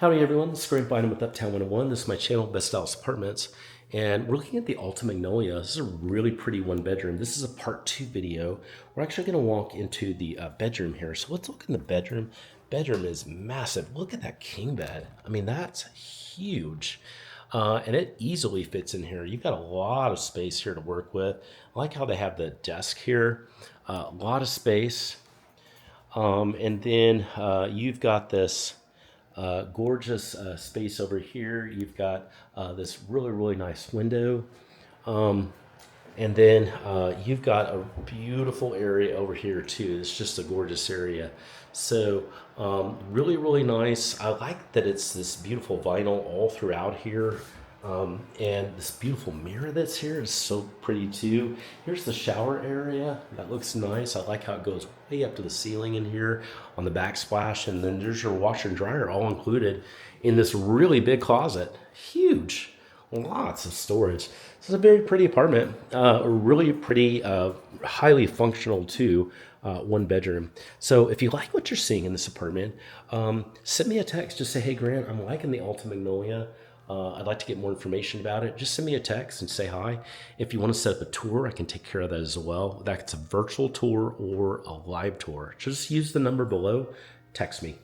Howdy everyone, this is Grant Bynum with Uptown 101. This is my channel, Best Dallas Apartments. And we're looking at the Alta Magnolia. This is a really pretty one bedroom. This is a part 2 video. We're actually gonna walk into the bedroom here. So let's look in the bedroom. Bedroom is massive. Look at that king bed. I mean, that's huge. And it easily fits in here. You've got a lot of space here to work with. I like how they have the desk here. A lot of space. And then you've got this gorgeous space over here. You've got this really nice window. And then you've got a beautiful area over here too. It's just a gorgeous area. So really nice. I like that it's this beautiful vinyl all throughout here. And this beautiful mirror that's here is so pretty too. Here's the shower area. That looks nice. I like how it goes way up to the ceiling in here on the backsplash. And then there's your washer and dryer all included in this really big closet. Huge. Lots of storage. This is a very pretty apartment. Really pretty, highly functional too. One bedroom. So if you like what you're seeing in this apartment, send me a text. Just say, hey Grant, I'm liking the Alta Magnolia. I'd like to get more information about it. Just send me a text and say hi. If you want to set up a tour, I can take care of that as well. That's a virtual tour or a live tour. Just use the number below. Text me.